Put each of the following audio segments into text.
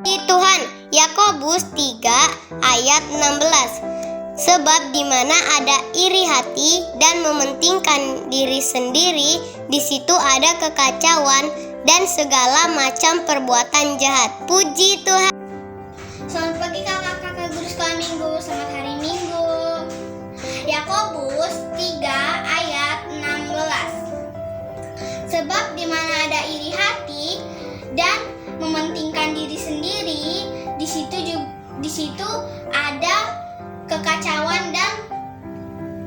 Puji Tuhan, Yakobus 3 ayat 16. Sebab di mana ada iri hati dan mementingkan diri sendiri, di situ ada kekacauan dan segala macam perbuatan jahat. Puji Tuhan. Selamat pagi kakak-kakak guru sekolah minggu. Selamat hari Minggu. Yakobus 3 ayat 16. Sebab di mana ada iri hati dan mementingkan diri sendiri, di situ ada kekacauan dan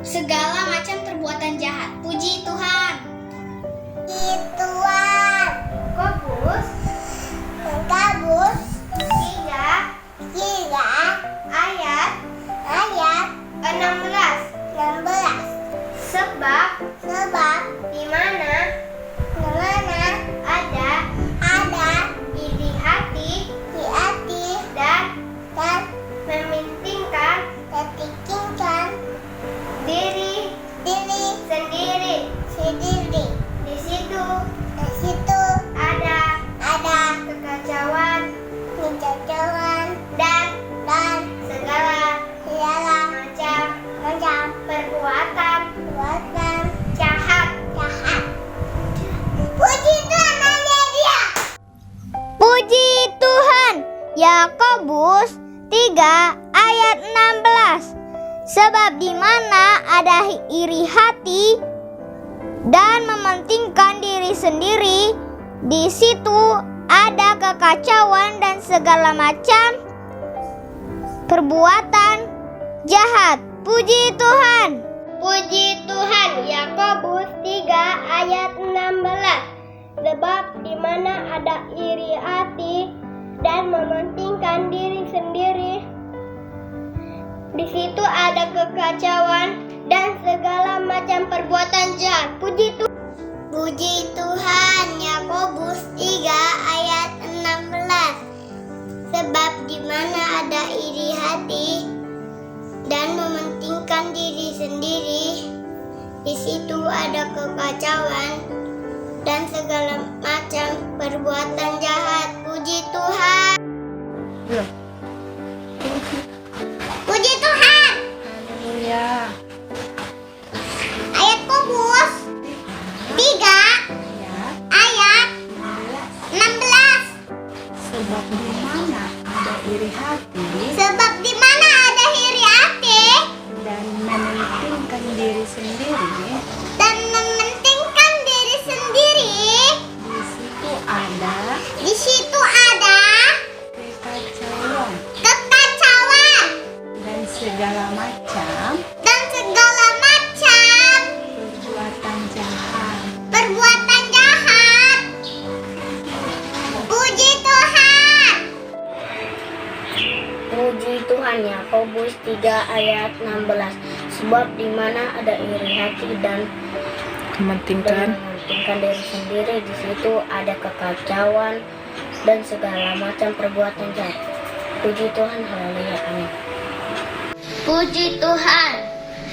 segala macam perbuatan jahat. Puji Tuhan. Puji Tuhan. Yakobus 3 ayat 16. Sebab di mana ada iri hati dan mementingkan diri sendiri, di situ ada kekacauan dan segala macam perbuatan jahat. Puji Tuhan, haleluya. Puji Tuhan. Yakobus 3 ayat 16. Sebab di mana ada iri hati dan mementingkan diri sendiri, di situ ada kekacauan dan segala macam perbuatan jahat. Puji Tuhan. Puji Tuhan. Yakobus 3 ayat 16. Sebab di mana ada iri hati dan mementingkan diri sendiri, di situ ada kekacauan dan segala macam perbuatan jahat. Puji Tuhan. Yakobus 3 ayat 16. Sebab di mana ada iri hati dan mementingkan diri sendiri, di situ ada kekacauan dan segala macam perbuatan jahat. Puji Tuhan. Puji Tuhan. Haleluya. Yakobus 3 ayat 16. Sebab di mana ada iri hati Sebab di mana ada iri hati dan mementingkan diri sendiri, dan mementingkan diri sendiri, di situ ada kekacauan dan segala macam perbuatan jahat. Puji Tuhan. Puji Tuhan. Yakobus 3 ayat 16. Sebab di mana ada iri hati dan mementingkan diri sendiri, di situ ada kekacauan dan segala macam perbuatan jahat. Puji Tuhan. Haleluya. Amin. Puji Tuhan.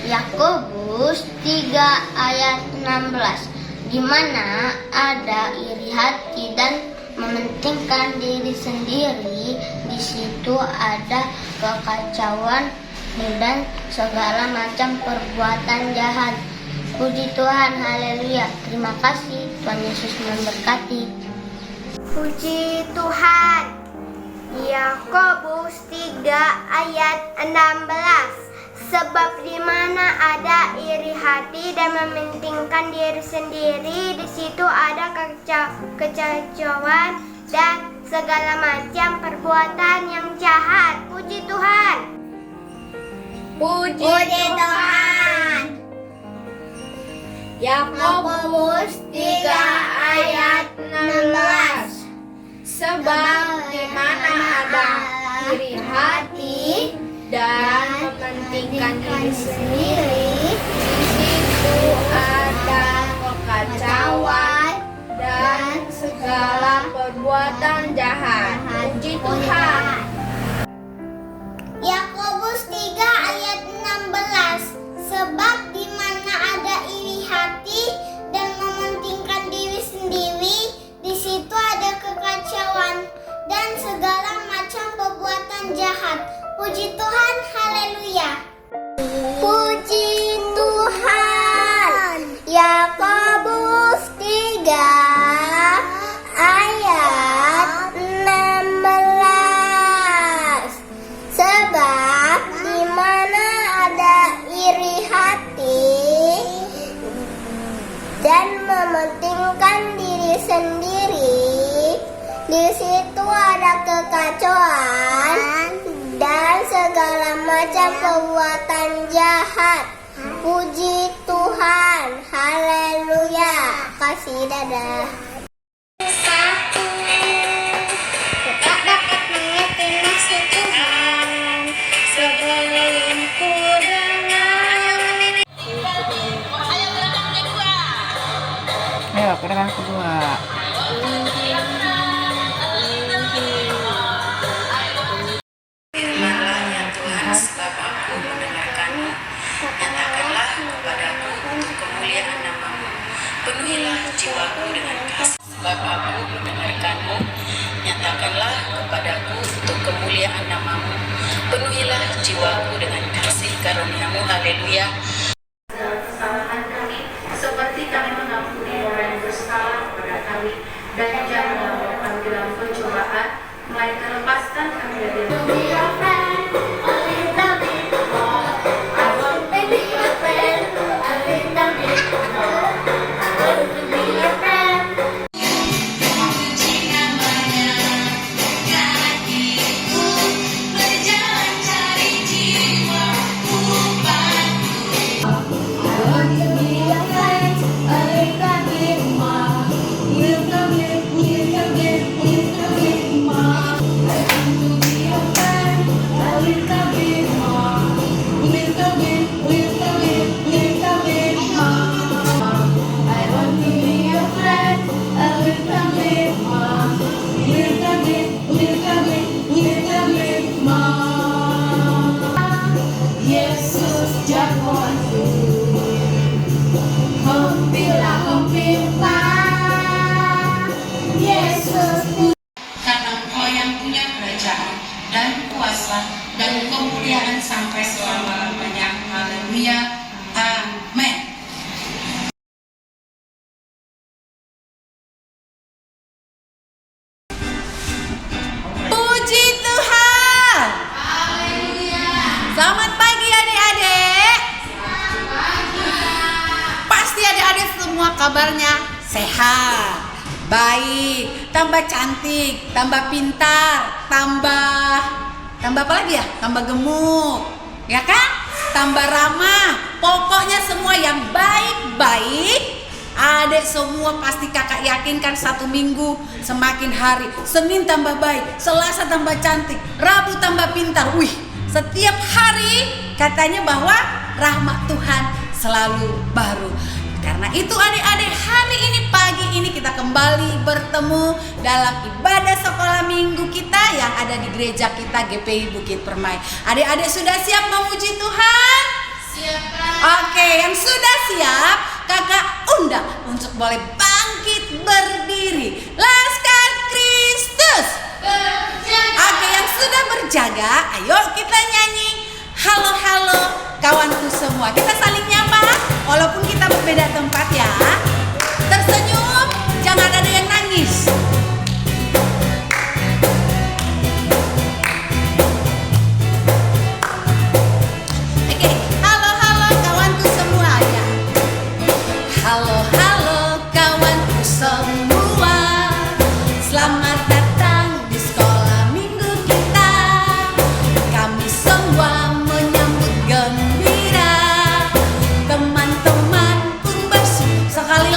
Yakobus 3 ayat 16. Di mana ada iri hati dan mementingkan diri sendiri, di situ ada kekacauan dan segala macam perbuatan jahat. Puji Tuhan. Haleluya. Terima kasih. Tuhan Yesus memberkati. Puji Tuhan. Yakobus 3 ayat 16. Sebab di mana ada iri hati dan mementingkan diri sendiri, di situ ada kekacauan dan segala macam perbuatan yang jahat. Puji Tuhan. Puji Tuhan. Yakobus 3 ayat 16. Sebab di mana ada iri hati dan mementingkan diri sendiri, di situ ada kekacauan dan segala perbuatan jahat. Puji Tuhan. Yakobus 3 ayat 16. Sebab di mana ada iri hati dan mementingkan diri sendiri, di situ ada kekacauan dan segala macam mementingkan diri sendiri, di situ ada kekacauan dan segala macam perbuatan jahat. Puji Tuhan, haleluya. Kasih dadah. Satu, tetap dapat mengerti maksud Tuhan sebelum ku dengar. Ayo, gerakan kedua. Firmanlah ya Tuhan, sebab aku mendengarkanmu. Nyatakanlah kepadaku untuk kemuliaan namamu. Penuhilah jiwaku dengan kasih, sebab aku mendengarkanmu. Nyatakanlah kepadaku untuk kemuliaan namamu. Penuhilah jiwaku dengan kasih karuniamu. Haleluya. Kesalahan kami, seperti kami mengampuni orang yang bersalah kepada kami, dan janganlah membawa kami dalam pencobaan, melainkan lepaskan kami dari Karena Engkau yang punya kerajaan dan kuasa dan kemuliaan sampai selama-lamanya. Haleluya. Amin. Puji Tuhan. Selamat pagi adik-adik. Pasti adik-adik semua kabarnya sehat, baik, tambah cantik, tambah pintar, tambah apa lagi ya? Tambah gemuk, ya kan? Tambah ramah. Pokoknya semua yang baik-baik. Adik semua pasti kakak yakinkan 1 minggu semakin hari. Senin tambah baik, Selasa tambah cantik, Rabu tambah pintar. Wih, setiap hari katanya bahwa rahmat Tuhan selalu baru. Karena itu adik-adik, hari ini pagi ini kita kembali bertemu dalam ibadah sekolah minggu kita yang ada di gereja kita GPI Bukit Permai. Adik-adik sudah siap memuji Tuhan? Siap. Oke, yang sudah siap, kakak undang untuk boleh bangkit berdiri. Laskar Kristus berjaga. Oke, yang sudah berjaga, ayo kita nyanyi. Halo halo kawanku semua. Kita saling nyapa walaupun kita berbeda tempat ya. Tersenyum, jangan ada yang nangis. Oke, halo halo kawanku semua ya. Halo halo kawanku semua. Selamat datang di sekolah minggu kita. Kami semua menyambut gembira. Teman-teman pun bersyukur sekali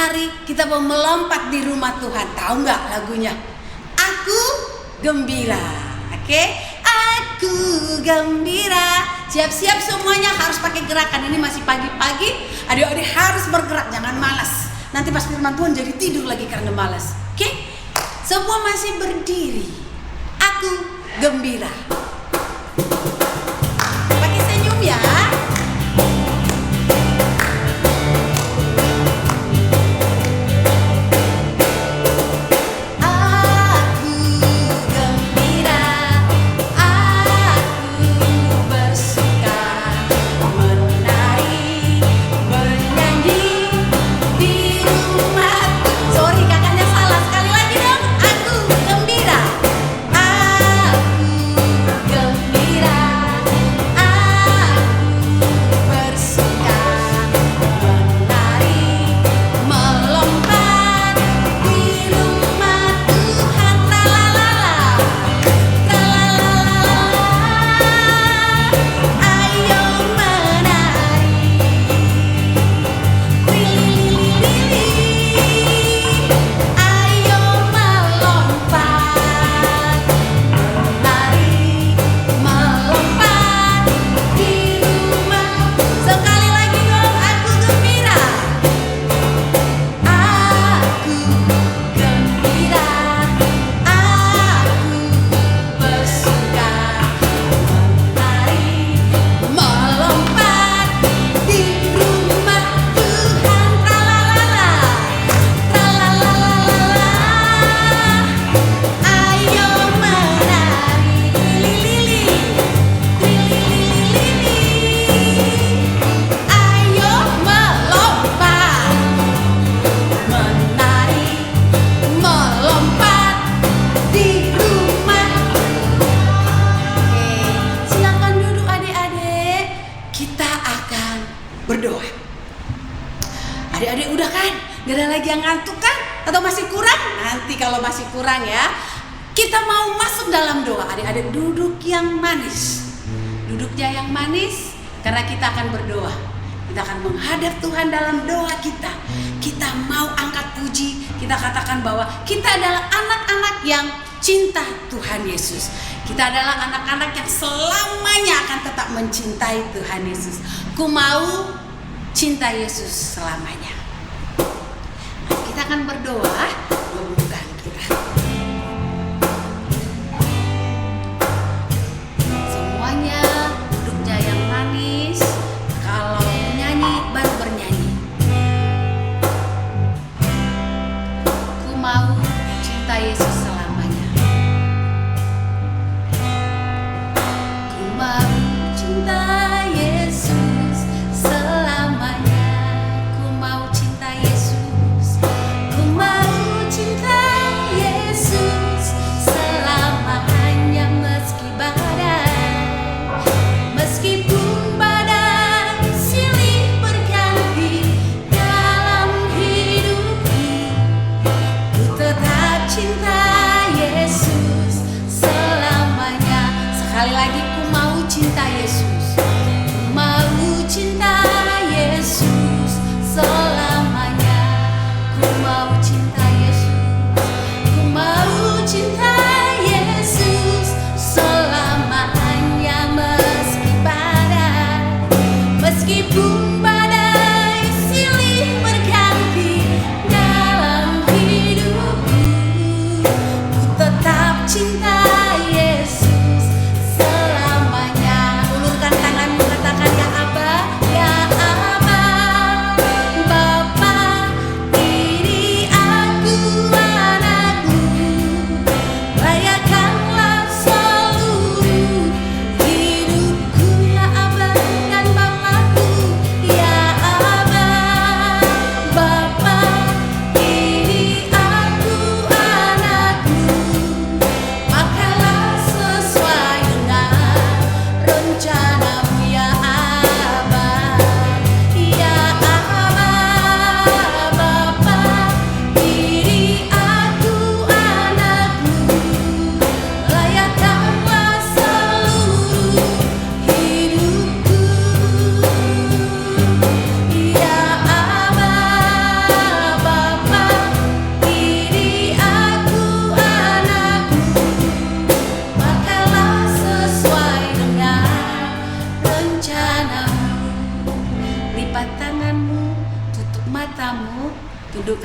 menari, kita mau melompat di rumah Tuhan. Tahu nggak lagunya? Aku gembira. Oke? Aku gembira. Siap-siap semuanya, harus pakai gerakan. Ini masih pagi-pagi, adik-adik harus bergerak, jangan malas. Nanti pas firman Tuhan jadi tidur lagi karena malas. Oke? Semua masih berdiri. Aku gembira. Pakai senyum ya. Berdoa. Adik-adik udah kan? Gak ada lagi yang ngantuk kan? Atau masih kurang? Nanti kalau masih kurang ya, kita mau masuk dalam doa. Adik-adik duduk yang manis. Duduknya yang manis karena kita akan berdoa. Kita akan menghadap Tuhan dalam doa kita. Kita mau angkat puji. Kita katakan bahwa kita adalah anak-anak yang cinta Tuhan Yesus. Kita adalah anak-anak yang selamanya akan tetap mencintai Tuhan Yesus. Ku mau cinta Yesus selamanya. Nah, kita akan berdoa, membukakan kita. Semuanya duduknya yang manis. Kalau nyanyi baru bernyanyi. Ku mau cinta Yesus selamanya. Ku mau cinta Yesus selamanya. Ku mau cinta Yesus. Ku mau cinta Yesus selamanya. Meski badai, meskipun badai silih berganti dalam hidupku, ku tetap cinta Yesus selamanya. Sekali lagi, ku mau cinta Yesus. Ku mau cinta Yesus selamanya. Ku mau cinta Yesus. Ku mau cinta Yesus selamanya. Meski badai, meskipun badai silih berganti dalam hidupku, ku tetap cinta Yesus selamanya. Ulurkan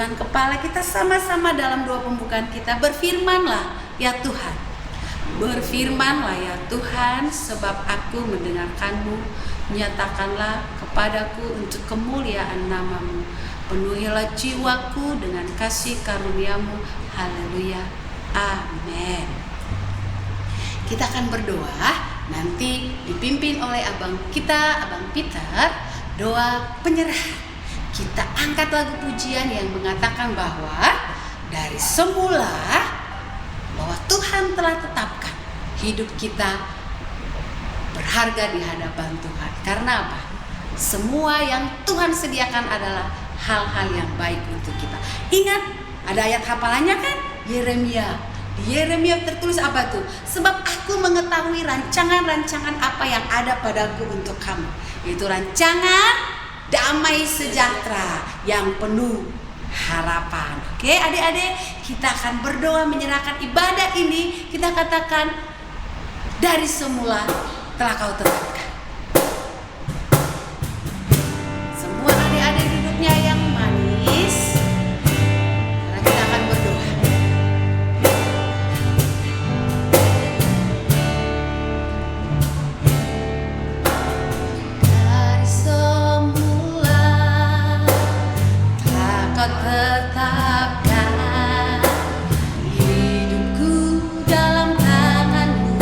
tundukkan kepala kita sama-sama dalam doa pembukaan kita. Berfirmanlah ya Tuhan, berfirmanlah ya Tuhan, sebab aku mendengarkanmu. Nyatakanlah kepadaku untuk kemuliaan nama-Mu. Penuhilah jiwaku dengan kasih karunia-Mu. Haleluya, amin. Kita akan berdoa, nanti dipimpin oleh abang kita, Abang Peter, doa penyerahan. Kita angkat lagu pujian yang mengatakan bahwa dari semula bahwa Tuhan telah tetapkan hidup kita berharga di hadapan Tuhan. Karena apa? Semua yang Tuhan sediakan adalah hal-hal yang baik untuk kita. Ingat, ada ayat hafalannya kan? Yeremia. Di Yeremia tertulis apa tuh? Sebab aku mengetahui rancangan-rancangan apa yang ada padaku untuk kamu. Itu rancangan damai sejahtera yang penuh harapan. Oke, adik-adik, kita akan berdoa menyerahkan ibadah ini. Kita katakan, dari semula telah Kau tetapkan. Semua adik-adik duduknya yang manis, karena kita akan berdoa. Dari semula telah Kau tetapkan hidupku dalam tangan-Mu,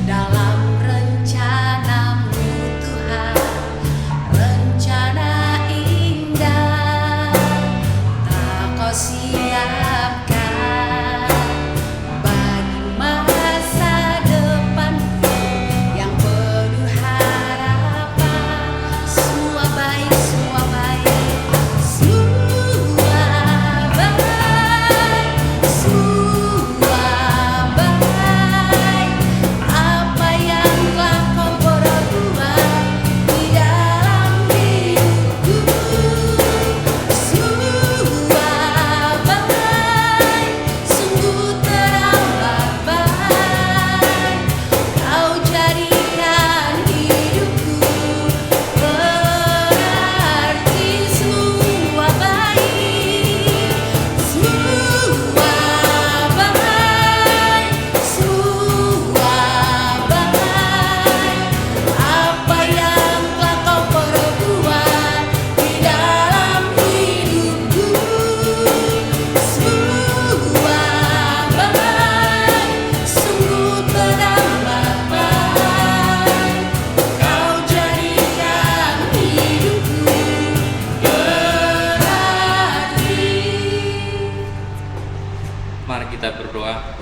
dalam rencana-Mu Tuhan. Rencana indah telah Kau siapkan bagi masa depanku yang penuh harapan. Semua baik, semua baik, semua baik, semua baik. Apa yang telah Kau perbuat di dalam hidupku, semua baik, sungguh teramat baik. Kau jadikan hidupku berarti. Semua baik, semua baik, semua baik. Apa yang telah Kau perbuat di dalam hidupku, semua baik, sungguh teramat baik. Kau jadikan hidupku berarti. Mari kita berdoa.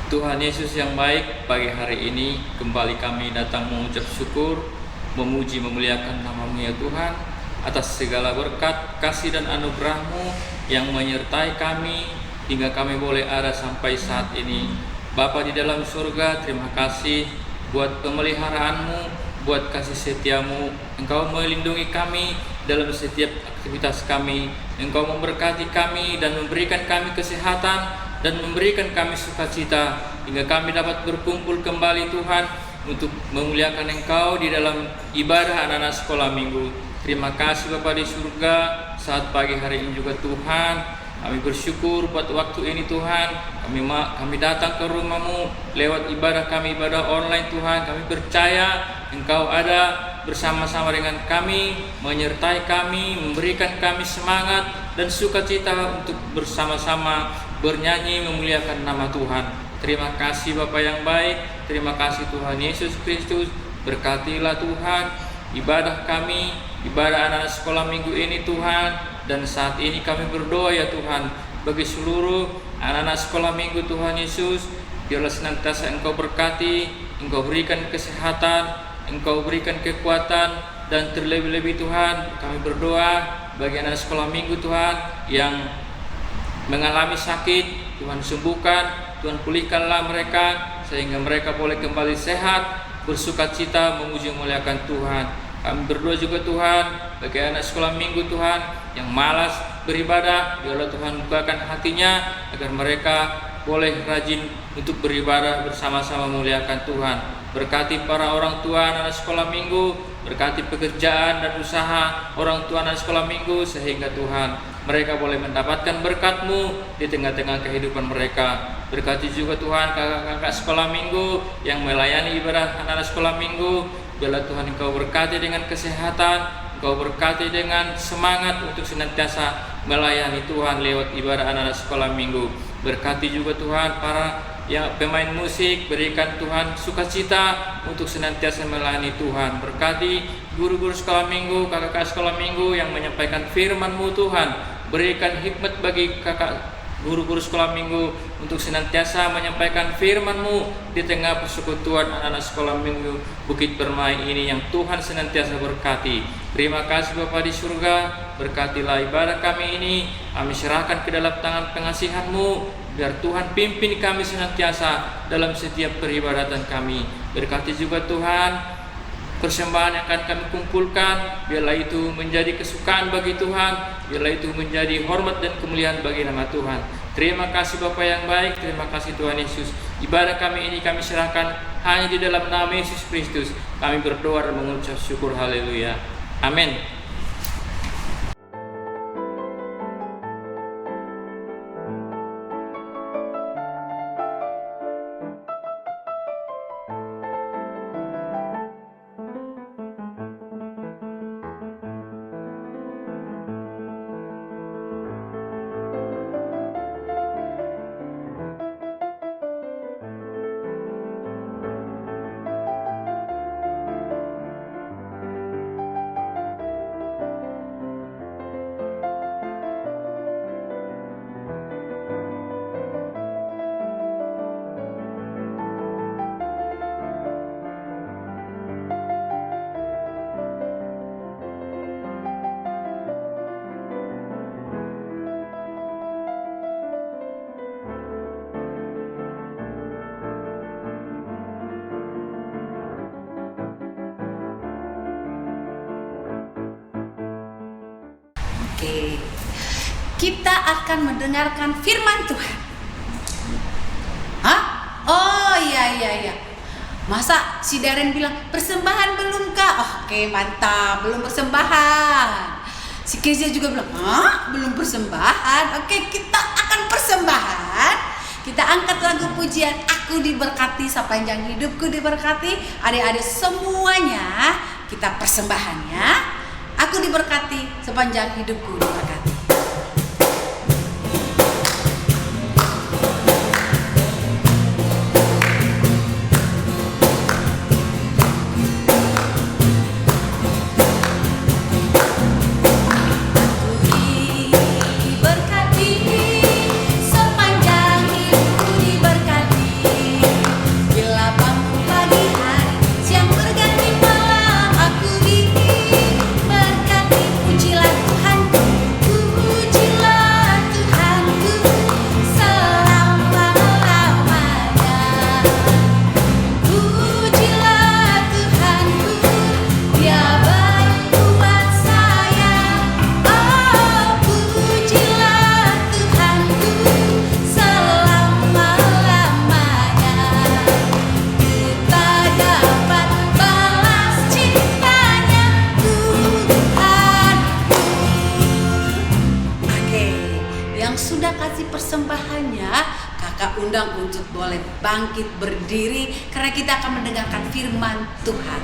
Tuhan Yesus yang baik, pagi hari ini kembali kami datang mengucap syukur, memuji, memuliakan nama-Mu ya Tuhan, atas segala berkat, kasih dan anugerah-Mu yang menyertai kami hingga kami boleh ada sampai saat ini. Bapa di dalam surga, terima kasih buat pemeliharaan-Mu, buat kasih setia-Mu. Engkau melindungi kami dalam setiap aktivitas kami. Engkau memberkati kami dan memberikan kami kesehatan dan memberikan kami sukacita hingga kami dapat berkumpul kembali Tuhan untuk memuliakan Engkau di dalam ibadah anak-anak sekolah minggu. Terima kasih Bapa di surga, saat pagi hari ini juga Tuhan kami bersyukur buat waktu ini Tuhan. Kami datang ke rumah-Mu lewat ibadah kami, ibadah online Tuhan. Kami percaya Engkau ada bersama-sama dengan kami, menyertai kami, memberikan kami semangat dan sukacita untuk bersama-sama bernyanyi memuliakan nama Tuhan. Terima kasih Bapa yang baik, terima kasih Tuhan Yesus Kristus. Berkatilah Tuhan ibadah kami, ibadah anak-anak sekolah minggu ini Tuhan. Dan saat ini kami berdoa ya Tuhan, bagi seluruh anak-anak sekolah minggu Tuhan Yesus, biarlah senantiasa Engkau berkati, Engkau berikan kesehatan, Engkau berikan kekuatan, dan terlebih-lebih Tuhan kami berdoa bagi anak sekolah minggu Tuhan yang mengalami sakit, Tuhan sembuhkan, Tuhan pulihkanlah mereka sehingga mereka boleh kembali sehat, bersukacita, memuji memuliakan Tuhan. Kami berdoa juga Tuhan bagi anak sekolah minggu Tuhan yang malas beribadah, biarlah Tuhan bukakan hatinya agar mereka boleh rajin untuk beribadah bersama-sama memuliakan Tuhan. Berkati para orang tua anak sekolah minggu, berkati pekerjaan dan usaha orang tua anak sekolah minggu, sehingga Tuhan mereka boleh mendapatkan berkat-Mu di tengah-tengah kehidupan mereka. Berkati juga Tuhan kakak-kakak sekolah minggu yang melayani ibadah anak-anak sekolah minggu. Biarlah Tuhan Engkau berkati dengan kesehatan, Engkau berkati dengan semangat untuk senantiasa melayani Tuhan lewat ibadah anak-anak sekolah minggu. Berkati juga Tuhan para pemain musik, berikan Tuhan sukacita untuk senantiasa melayani Tuhan. Berkati guru-guru sekolah minggu, kakak-kakak sekolah minggu yang menyampaikan firman-Mu Tuhan. Berikan hikmat bagi kakak guru-guru sekolah minggu untuk senantiasa menyampaikan firman-Mu di tengah persekutuan anak-anak sekolah minggu Bukit Permai ini yang Tuhan senantiasa berkati. Terima kasih Bapa di surga, berkatilah ibadah kami ini, kami serahkan ke dalam tangan pengasihan-Mu, biar Tuhan pimpin kami senantiasa dalam setiap peribadatan kami. Berkati juga Tuhan persembahan yang akan kami kumpulkan, biarlah itu menjadi kesukaan bagi Tuhan, biarlah itu menjadi hormat dan kemuliaan bagi nama Tuhan. Terima kasih Bapa yang baik, terima kasih Tuhan Yesus. Ibadah kami ini kami serahkan hanya di dalam nama Yesus Kristus. Kami berdoa dan mengucap syukur, haleluya. Amin. Oke, kita akan mendengarkan firman Tuhan. Hah? Oh iya. Masa si Darren bilang persembahan belum kak? Oke, mantap, belum persembahan. Si Kezia juga bilang, belum persembahan. Oke, kita akan persembahan. Kita angkat lagu pujian Aku Diberkati sepanjang hidupku diberkati. Adik-adik semuanya kita persembahannya. Aku diberkati sepanjang hidupku diberkati. Persembahannya kakak undang untuk boleh bangkit berdiri karena kita akan mendengarkan firman Tuhan.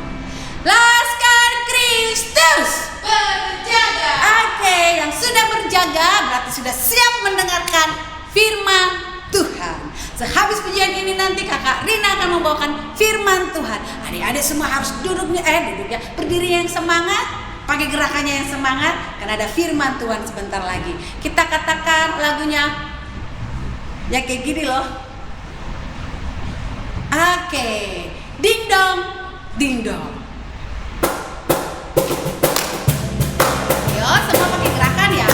Laskar Kristus berjaga. Oke, yang sudah berjaga berarti sudah siap mendengarkan firman Tuhan. Sehabis pujian ini nanti kakak Rina akan membawakan firman Tuhan. Adik-adik semua harus berdiri yang semangat, pakai gerakannya yang semangat karena ada firman Tuhan sebentar lagi. Kita katakan lagunya ya kayak gini loh. Oke, ding dong, ding dong. Yo, semua pakai gerakan ya.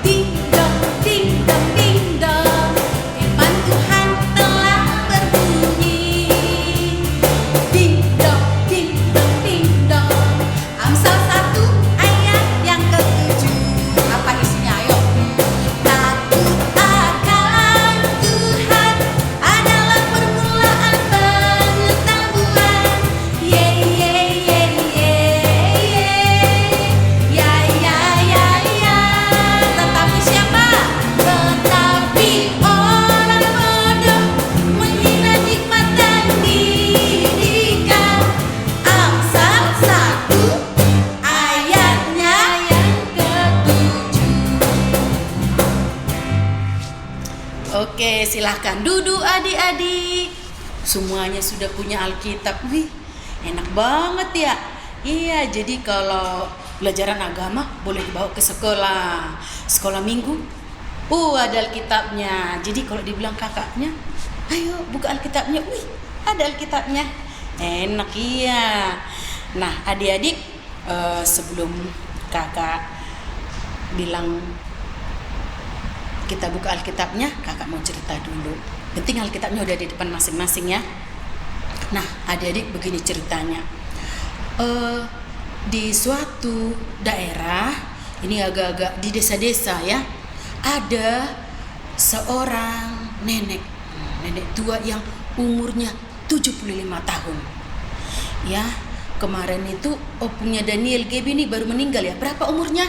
Ding dong, ding dong, ding dong. Oke, silahkan duduk adik-adik. Semuanya sudah punya Alkitab. Wih, enak banget ya. Iya, jadi kalau pelajaran agama boleh dibawa ke sekolah. Sekolah minggu, ada Alkitabnya. Jadi kalau dibilang kakaknya, ayo buka Alkitabnya. Wih, ada Alkitabnya. Enak iya. Nah, adik-adik, sebelum kakak bilang kita buka Alkitabnya, kakak mau cerita dulu. Penting Alkitabnya udah di depan masing-masing ya. Nah, adik-adik begini ceritanya. Di suatu daerah, ini agak-agak di desa-desa ya, ada seorang nenek tua yang umurnya 75 tahun. Ya, kemarin itu opungnya Daniel Gaby ini baru meninggal ya. Berapa umurnya?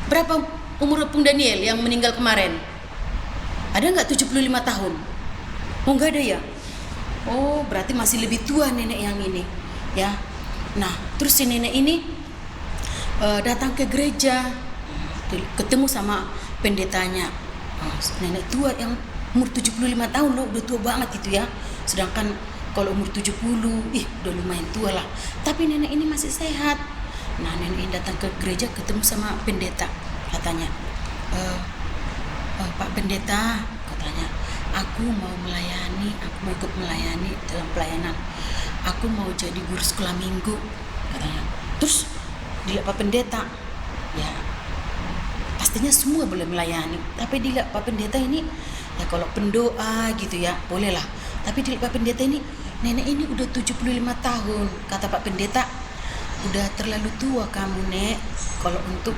Berapa umur opung Daniel yang meninggal kemarin? Ada nggak 75 tahun? Oh, nggak ada ya? Oh, berarti masih lebih tua nenek yang ini ya. Nah, terus si nenek ini datang ke gereja, ketemu sama pendetanya. Nenek tua yang umur 75 tahun loh, udah tua banget itu ya. Sedangkan kalau umur 70, udah lumayan tua lah. Tapi nenek ini masih sehat. Nah, nenek ini datang ke gereja ketemu sama pendeta. Katanya, Pak Pendeta, katanya, aku mau ikut melayani dalam pelayanan. Aku mau jadi guru sekolah minggu, katanya. Terus dilihat Pak Pendeta, ya pastinya semua boleh melayani. Tapi dilihat Pak Pendeta ini, ya kalau pendoa gitu ya, boleh lah. Tapi dilihat Pak Pendeta ini, nenek ini udah 75 tahun. Kata Pak Pendeta, udah terlalu tua kamu, Nek, kalau untuk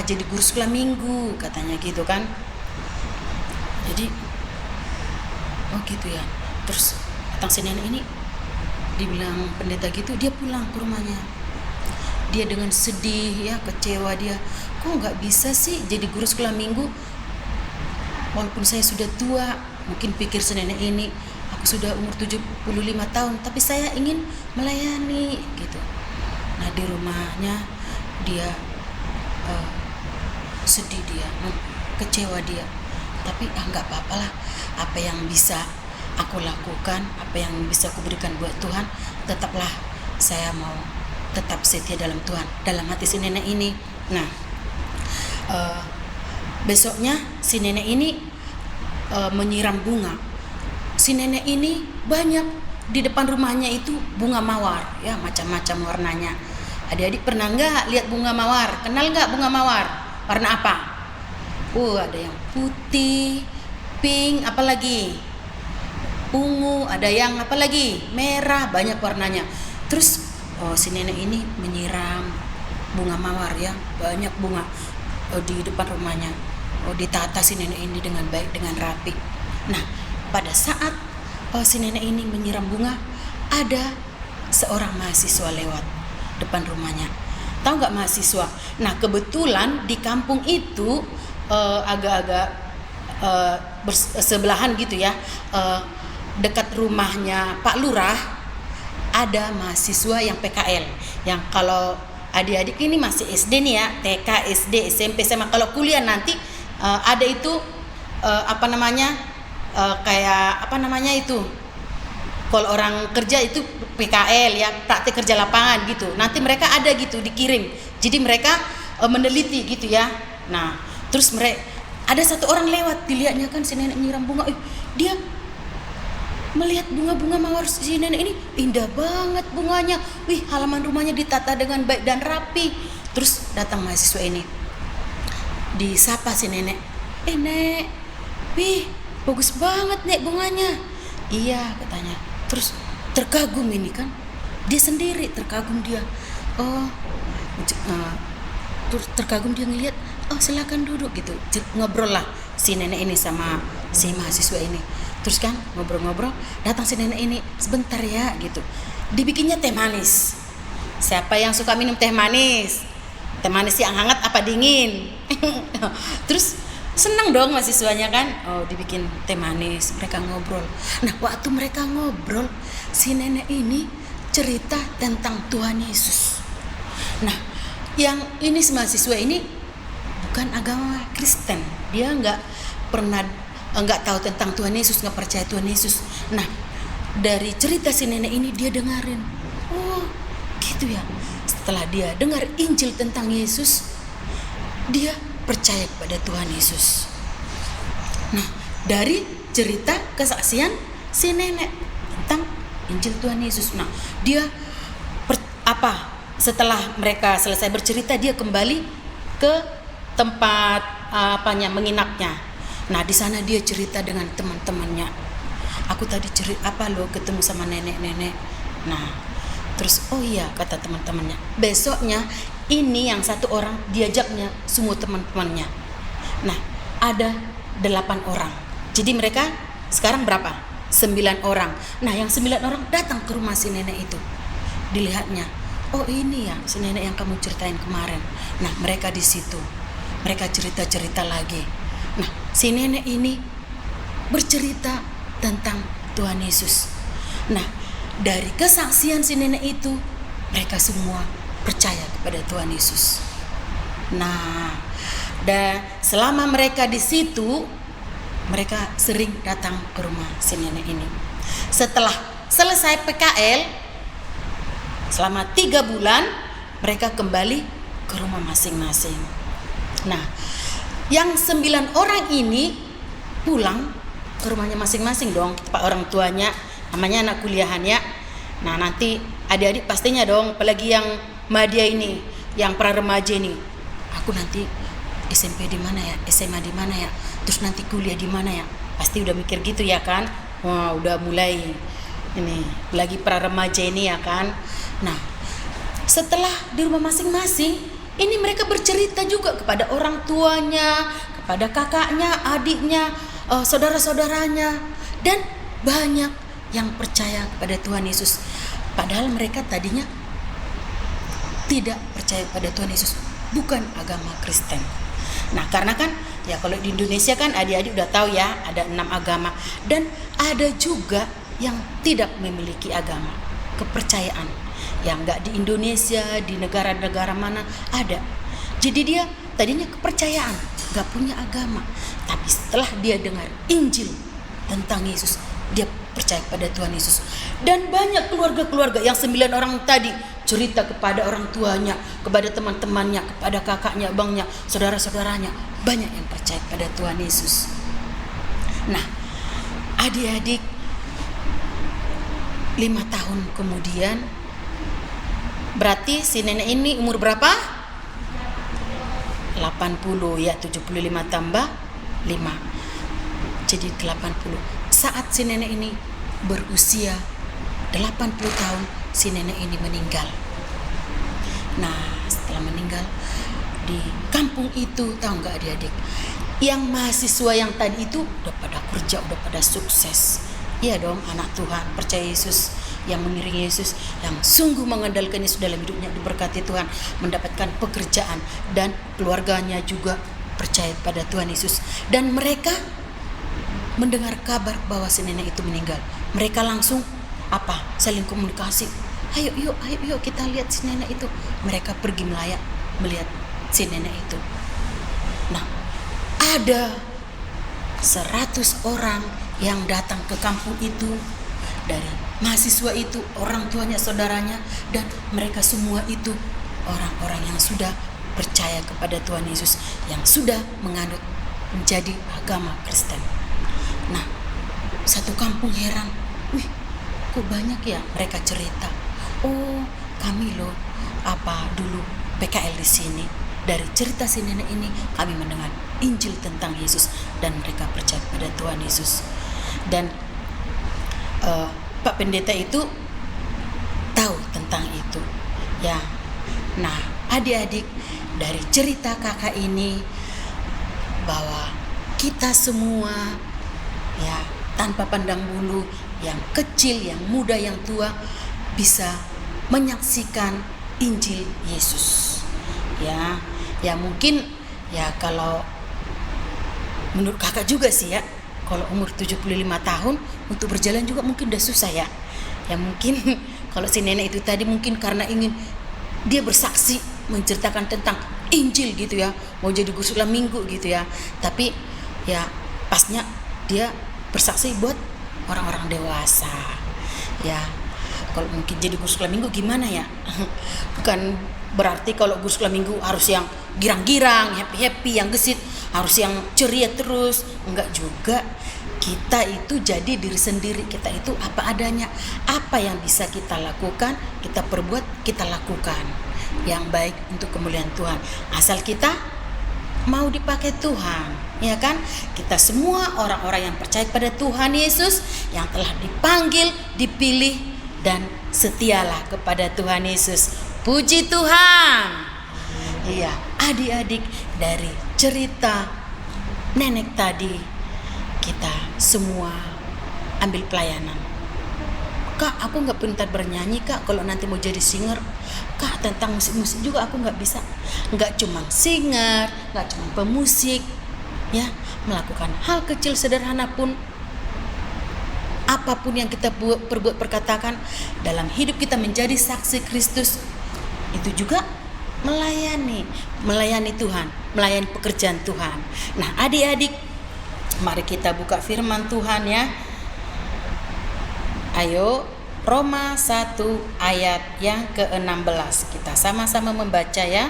jadi guru sekolah minggu, katanya gitu kan. Jadi gitu ya. Terus datang si nenek ini, dibilang pendeta gitu, dia pulang ke rumahnya. Dia dengan sedih ya, kecewa dia. Kok nggak bisa sih jadi guru sekolah minggu? Walaupun saya sudah tua, mungkin pikir si nenek ini, aku sudah umur 75 tahun, tapi saya ingin melayani gitu. Nah, di rumahnya dia sedih, dia kecewa dia. Tapi nggak apa-apa lah, apa yang bisa aku lakukan, apa yang bisa aku berikan buat Tuhan, tetaplah saya mau tetap setia dalam Tuhan, dalam hati si nenek ini. Nah, besoknya si nenek ini menyiram bunga. Si nenek ini banyak di depan rumahnya itu bunga mawar ya, macam-macam warnanya. Adik-adik pernah nggak lihat bunga mawar? Kenal nggak bunga mawar? Warna apa? Ada yang putih, pink, apalagi ungu, ada yang apalagi merah, banyak warnanya. Terus si nenek ini menyiram bunga mawar ya, banyak bunga di depan rumahnya. Ditata si nenek ini dengan baik, dengan rapi. Nah, pada saat si nenek ini menyiram bunga, ada seorang mahasiswa lewat depan rumahnya. Tahu nggak mahasiswa? Nah, kebetulan di kampung itu agak-agak bersebelahan gitu ya, dekat rumahnya Pak Lurah ada mahasiswa yang PKL, yang kalau adik-adik ini masih SD nih ya, TK, SD, SMP, SMA. Kalau kuliah nanti ada itu kalau orang kerja itu PKL ya, praktik kerja lapangan gitu. Nanti mereka ada gitu dikirim. Jadi mereka meneliti gitu ya. Nah, terus ada satu orang lewat, dilihatnya kan si nenek nyiram bunga. Dia melihat bunga-bunga mawar si nenek ini, indah banget bunganya. Halaman rumahnya ditata dengan baik dan rapi. Terus datang mahasiswa ini, disapa si nenek. Nek, bagus banget nek bunganya. Iya, katanya. Terus terkagum ini kan, dia sendiri terkagum dia. Terus terkagum dia ngelihat, silakan duduk gitu. Ngobrol lah si nenek ini sama si mahasiswa ini. Terus kan ngobrol-ngobrol, datang si nenek ini, sebentar ya gitu. Dibikinnya teh manis. Siapa yang suka minum teh manis? Teh manis yang hangat apa dingin? Terus senang dong mahasiswanya kan, dibikin teh manis, mereka ngobrol. Nah, waktu mereka ngobrol, si nenek ini cerita tentang Tuhan Yesus. Nah, yang ini mahasiswa ini bukan agama Kristen, dia nggak pernah nggak tahu tentang Tuhan Yesus, nggak percaya Tuhan Yesus. Nah, dari cerita si nenek ini dia dengerin, oh gitu ya. Setelah dia dengar Injil tentang Yesus, dia percaya kepada Tuhan Yesus. Nah, dari cerita kesaksian si nenek tentang Injil Tuhan Yesus, nah dia setelah mereka selesai bercerita, dia kembali ke tempat menginapnya. Nah, di sana dia cerita dengan teman-temannya. Aku tadi ketemu sama nenek-nenek. Nah, terus oh iya, kata teman-temannya, besoknya ini yang satu orang diajaknya semua teman-temannya. Nah, ada 8 orang. Jadi mereka sekarang berapa? 9 orang. Nah, yang 9 orang datang ke rumah si nenek itu. Dilihatnya, oh ini ya si nenek yang kamu ceritain kemarin. Nah, mereka di situ, mereka cerita-cerita lagi. Nah, si nenek ini bercerita tentang Tuhan Yesus. Nah, dari kesaksian si nenek itu, mereka semua percaya kepada Tuhan Yesus. Nah, dan selama mereka di situ, mereka sering datang ke rumah si nenek ini. Setelah selesai PKL, selama 3 bulan, mereka kembali ke rumah masing-masing. Nah, yang 9 orang ini pulang ke rumahnya masing-masing dong, tempat orang tuanya, namanya anak kuliahan ya. Nah, nanti adik-adik pastinya dong, apalagi yang Madia ini, yang pra remaja ini, aku nanti SMP di mana ya, SMA di mana ya, terus nanti kuliah di mana ya, pasti udah mikir gitu ya kan. Wah, udah mulai ini lagi pra remaja ini ya kan. Nah, setelah di rumah masing-masing, ini mereka bercerita juga kepada orang tuanya, kepada kakaknya, adiknya, saudara-saudaranya, dan banyak yang percaya kepada Tuhan Yesus. Padahal mereka tadinya tidak percaya pada Tuhan Yesus, bukan agama Kristen. Nah, karena kan ya kalau di Indonesia kan adik-adik udah tahu ya, ada 6 agama, dan ada juga yang tidak memiliki agama, kepercayaan. Yang enggak di Indonesia, di negara-negara mana ada. Jadi dia tadinya kepercayaan, enggak punya agama. Tapi setelah dia dengar Injil tentang Yesus, dia percaya pada Tuhan Yesus. Dan banyak keluarga-keluarga yang 9 orang tadi cerita kepada orang tuanya, kepada teman-temannya, kepada kakaknya, abangnya, saudara-saudaranya. Banyak yang percaya pada Tuhan Yesus. Nah, adik-adik, 5 tahun kemudian, berarti si nenek ini umur berapa? 80 ya, 75 tambah 5. Jadi 80. Saat si nenek ini berusia 80 tahun, si nenek ini meninggal. Nah, setelah meninggal di kampung itu, tahu nggak adik-adik? Yang mahasiswa yang tadi itu udah pada kerja, udah pada sukses. Iya dong, anak Tuhan, percaya Yesus, yang mengiringi Yesus, yang sungguh mengandalkan Yesus dalam hidupnya, diberkati Tuhan, mendapatkan pekerjaan, dan keluarganya juga percaya pada Tuhan Yesus. Dan mereka mendengar kabar bahwa si nenek itu meninggal. Mereka langsung saling komunikasi. Ayo yuk kita lihat si nenek itu. Mereka pergi melihat si nenek itu. Nah, ada 100 orang yang datang ke kampung itu, dari mahasiswa itu, orang tuanya, saudaranya, dan mereka semua itu orang-orang yang sudah percaya kepada Tuhan Yesus, yang sudah menganut menjadi agama Kristen. Nah, satu kampung heran, kok banyak ya, mereka cerita. Oh, kami loh dulu PKL di sini. Dari cerita si nenek ini kami mendengar Injil tentang Yesus, dan mereka percaya pada Tuhan Yesus. Dan Pak Pendeta itu tahu tentang itu ya. Nah, adik-adik, dari cerita kakak ini bahwa kita semua ya, tanpa pandang bulu, yang kecil, yang muda, yang tua, bisa menyaksikan Injil Yesus. Ya mungkin ya, kalau menurut kakak juga sih ya, kalau umur 75 tahun untuk berjalan juga mungkin udah susah ya. Ya mungkin kalau si nenek itu tadi mungkin karena ingin dia bersaksi menceritakan tentang Injil gitu ya, mau jadi guru sekolah minggu gitu ya. Tapi ya pasnya dia bersaksi buat orang-orang dewasa. Ya, kalau mungkin jadi guru sekolah minggu gimana ya? Bukan berarti kalau guru sekolah minggu harus yang girang-girang, happy-happy, yang gesit, harus yang ceria terus. Enggak juga. Kita itu jadi diri sendiri, kita itu apa adanya. Apa yang bisa kita lakukan, kita perbuat, kita lakukan yang baik untuk kemuliaan Tuhan. Asal kita mau dipakai Tuhan, ya kan? Kita semua orang-orang yang percaya pada Tuhan Yesus, yang telah dipanggil, dipilih, dan setialah kepada Tuhan Yesus. Puji Tuhan. Iya, adik-adik, dari cerita nenek tadi, kita semua ambil pelayanan. Kak, aku nggak pintar bernyanyi kak, kalau nanti mau jadi singer. Kak, tentang musik-musik juga aku nggak bisa. Nggak cuma singer, nggak cuma pemusik, ya, melakukan hal kecil sederhana pun, apapun yang kita perbuat perkatakan dalam hidup kita menjadi saksi Kristus, itu juga melayani Tuhan, melayani pekerjaan Tuhan. Nah, adik-adik, mari kita buka firman Tuhan ya. Ayo, Roma 1 ayat yang ke-16. Kita sama-sama membaca ya.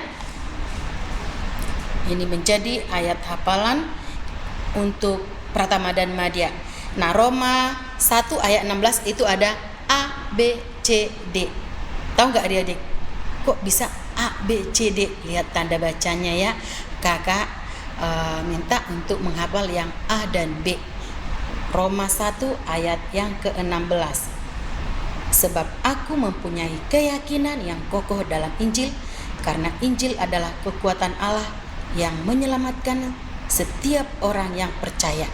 Ini menjadi ayat hafalan untuk Pratama dan Madya. Nah, Roma 1 ayat 16 itu ada A, B, C, D. Tahu nggak adik-adik? Kok bisa A, B, C, D? Lihat tanda bacanya ya. Kakak minta untuk menghafal yang A dan B. Roma 1 ayat yang ke-16. Sebab aku mempunyai keyakinan yang kokoh dalam Injil, karena Injil adalah kekuatan Allah yang menyelamatkan setiap orang yang percaya.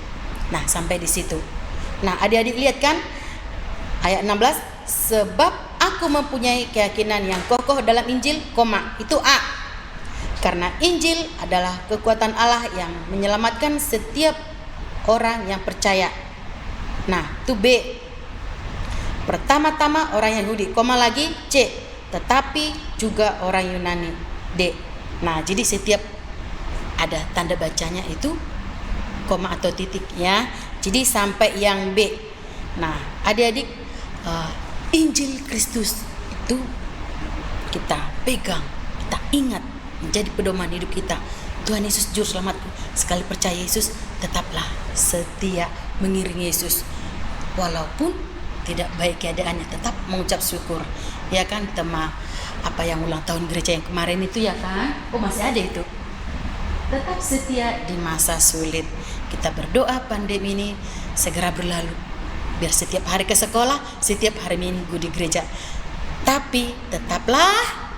Nah, sampai di situ. Nah, adik-adik lihat kan ayat 16, sebab aku mempunyai keyakinan yang kokoh dalam Injil, itu A. Karena Injil adalah kekuatan Allah yang menyelamatkan setiap orang yang percaya. Nah, itu B. Pertama-tama orang Yahudi, lagi C, tetapi juga orang Yunani, D. Nah, jadi setiap ada tanda bacanya itu koma atau titik ya. Jadi sampai yang B. Nah, adik-adik, Injil Kristus itu kita pegang, kita ingat, menjadi pedoman hidup kita. Tuhan Yesus juru selamatku. Sekali percaya Yesus, tetaplah setia mengiringi Yesus. Walaupun tidak baik keadaannya, tetap mengucap syukur. Ya kan, tema apa yang ulang tahun gereja yang kemarin itu ya kan? Oh, masih ada itu. Tetap setia di masa sulit. Kita berdoa pandemi ini segera berlalu. Biar setiap hari ke sekolah, setiap hari Minggu di gereja. Tapi tetaplah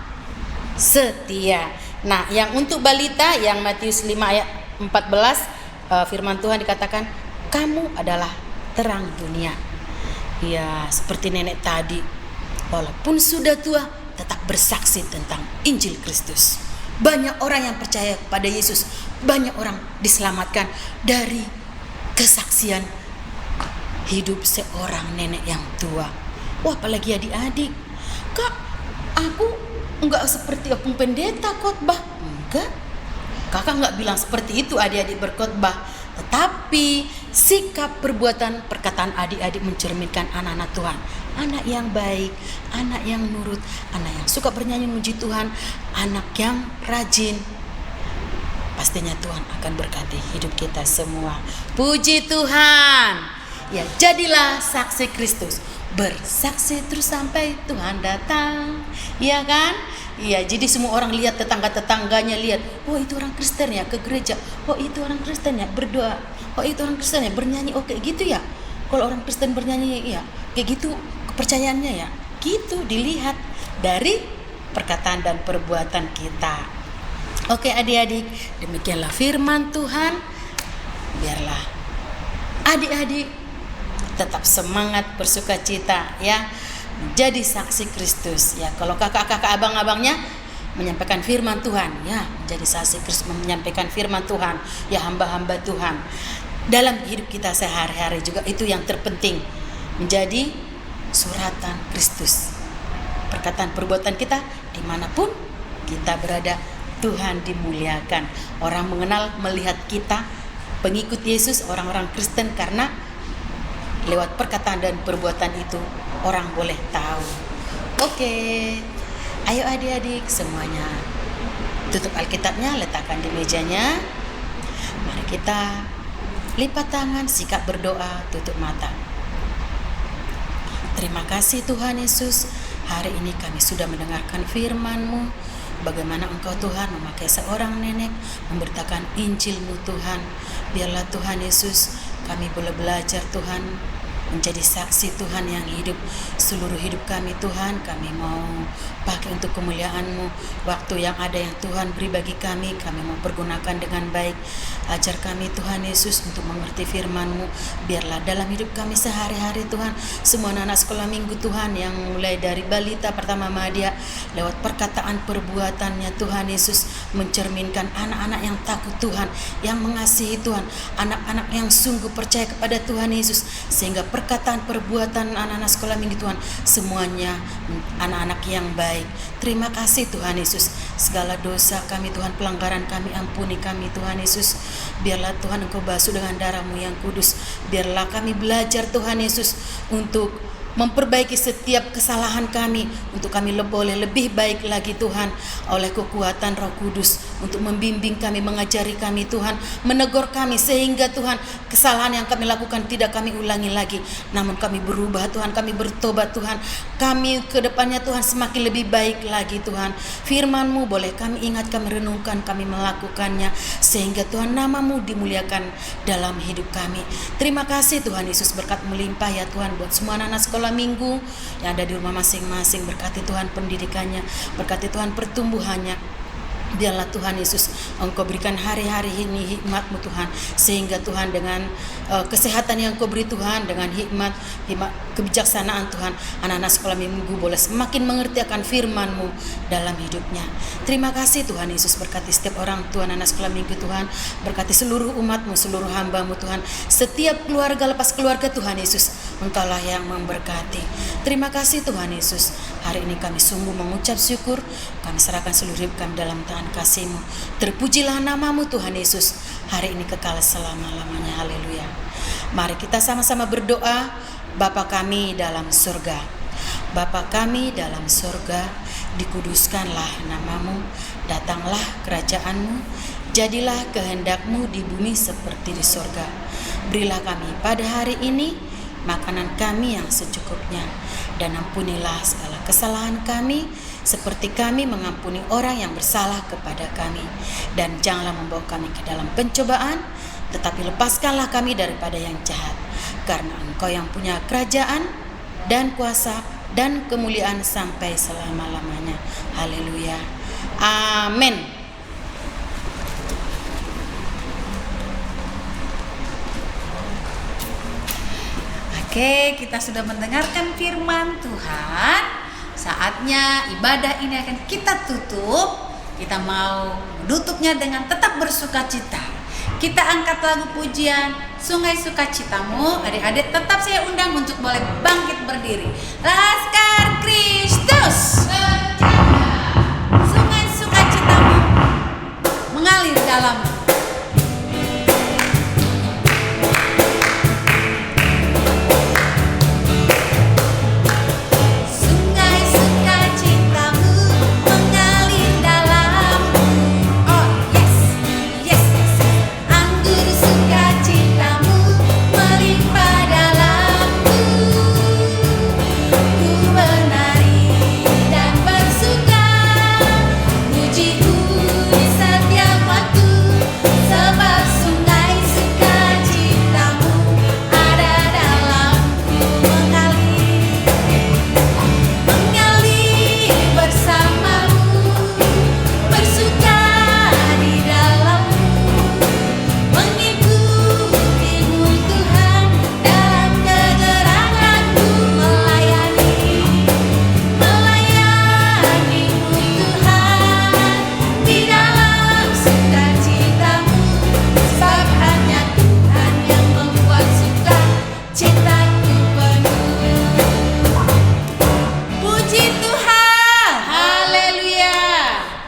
setia. Nah, yang untuk balita, yang Matius 5 ayat 14, firman Tuhan dikatakan, kamu adalah terang dunia. Ya, seperti nenek tadi, walaupun sudah tua, tetap bersaksi tentang Injil Kristus. Banyak orang yang percaya pada Yesus, banyak orang diselamatkan dari kesaksian hidup seorang nenek yang tua. Wah, apalagi adik-adik, Kak, aku enggak seperti opung pendeta khotbah. Enggak, kakak enggak bilang seperti itu adik-adik berkhotbah. Tetapi sikap, perbuatan, perkataan adik-adik mencerminkan anak-anak Tuhan. Anak yang baik, anak yang nurut, anak yang suka bernyanyi memuji Tuhan, anak yang rajin. Pastinya Tuhan akan berkati hidup kita semua. Puji Tuhan. Ya, jadilah saksi Kristus. Bersaksi terus sampai Tuhan datang. Iya kan? Iya, jadi semua orang lihat, tetangga-tetangganya lihat, oh itu orang Kristen ya ke gereja, oh itu orang Kristen ya berdoa, oh itu orang Kristen ya bernyanyi, oh kayak gitu ya. Kalau orang Kristen bernyanyi ya kayak gitu kepercayaannya ya. Gitu dilihat dari perkataan dan perbuatan kita. Oke adik-adik, demikianlah firman Tuhan. Biarlah adik-adik tetap semangat, bersukacita ya, menjadi saksi Kristus ya. Kalau kakak-kakak abang-abangnya menyampaikan firman Tuhan ya, menjadi saksi Kristus, menyampaikan firman Tuhan ya, hamba-hamba Tuhan dalam hidup kita sehari-hari juga. Itu yang terpenting, menjadi suratan Kristus. Perkataan perbuatan kita dimanapun kita berada, Tuhan dimuliakan. Orang mengenal, melihat kita pengikut Yesus, orang-orang Kristen, karena lewat perkataan dan perbuatan itu orang boleh tahu. Oke, ayo adik-adik semuanya tutup Alkitabnya, letakkan di mejanya. Mari kita lipat tangan, sikap berdoa, tutup mata. Terima kasih Tuhan Yesus, hari ini kami sudah mendengarkan firman-Mu. Bagaimana Engkau Tuhan memakai seorang nenek memberitakan Injil-Mu Tuhan. Biarlah Tuhan Yesus kami boleh belajar Tuhan, menjadi saksi Tuhan yang hidup seluruh hidup kami Tuhan. Kami mau pakai untuk kemuliaan-Mu. Waktu yang ada yang Tuhan beri bagi kami mau pergunakan dengan baik. Ajar kami Tuhan Yesus untuk mengerti firman-Mu. Biarlah dalam hidup kami sehari-hari Tuhan, semua anak sekolah minggu Tuhan, yang mulai dari balita pertama Madya, lewat perkataan perbuatannya Tuhan Yesus, mencerminkan anak-anak yang takut Tuhan, yang mengasihi Tuhan, anak-anak yang sungguh percaya kepada Tuhan Yesus, sehingga perkataan perbuatan anak-anak sekolah minggu Tuhan semuanya anak-anak yang baik. Terima kasih Tuhan Yesus, segala dosa kami Tuhan, pelanggaran kami ampuni kami Tuhan Yesus. Biarlah Tuhan Engkau basuh dengan darah-Mu yang kudus. Biarlah kami belajar Tuhan Yesus untuk memperbaiki setiap kesalahan kami, untuk kami boleh lebih baik lagi Tuhan, oleh kekuatan Roh Kudus, untuk membimbing kami, mengajari kami Tuhan, menegur kami, sehingga Tuhan kesalahan yang kami lakukan tidak kami ulangi lagi, namun kami berubah Tuhan, kami bertobat Tuhan, kami ke depannya Tuhan semakin lebih baik lagi Tuhan. Firman-Mu boleh kami ingat, kami renungkan, kami melakukannya, sehingga Tuhan nama-Mu dimuliakan dalam hidup kami. Terima kasih Tuhan Yesus, berkat melimpah ya Tuhan buat semua anak sekolah minggu yang ada di rumah masing-masing. Berkati Tuhan pendidikannya, berkati Tuhan pertumbuhannya. Biarlah Tuhan Yesus Engkau berikan hari-hari ini hikmat-Mu Tuhan, sehingga Tuhan dengan kesehatan yang Engkau beri Tuhan, dengan hikmat kebijaksanaan Tuhan, anak-anak sekolah minggu boleh semakin mengerti akan firman-Mu dalam hidupnya. Terima kasih Tuhan Yesus, berkati setiap orang Tuhan, anak sekolah minggu Tuhan, berkati seluruh umat-Mu, seluruh hamba-Mu Tuhan, setiap keluarga lepas keluarga Tuhan Yesus, Engkaulah yang memberkati. Terima kasih Tuhan Yesus, hari ini kami sungguh mengucap syukur, kami serahkan seluruh hidup kami dalam tangan kasih-Mu. Terpujilah nama-Mu Tuhan Yesus, hari ini kekal selama-lamanya. Haleluya. Mari kita sama-sama berdoa. Bapa kami dalam surga, Bapa kami dalam surga, dikuduskanlah nama-Mu, datanglah kerajaan-Mu, jadilah kehendak-Mu di bumi seperti di surga. Berilah kami pada hari ini makanan kami yang secukupnya, dan ampunilah segala kesalahan kami, seperti kami mengampuni orang yang bersalah kepada kami. Dan janganlah membawa kami ke dalam pencobaan, tetapi lepaskanlah kami daripada yang jahat. Karena Engkau yang punya kerajaan dan kuasa dan kemuliaan sampai selama-lamanya. Haleluya. Amin. Oke, kita sudah mendengarkan firman Tuhan. Saatnya ibadah ini akan kita tutup. Kita mau tutupnya dengan tetap bersukacita. Kita angkat lagu pujian Sungai Sukacitamu. Adik-adik tetap saya undang untuk boleh bangkit berdiri.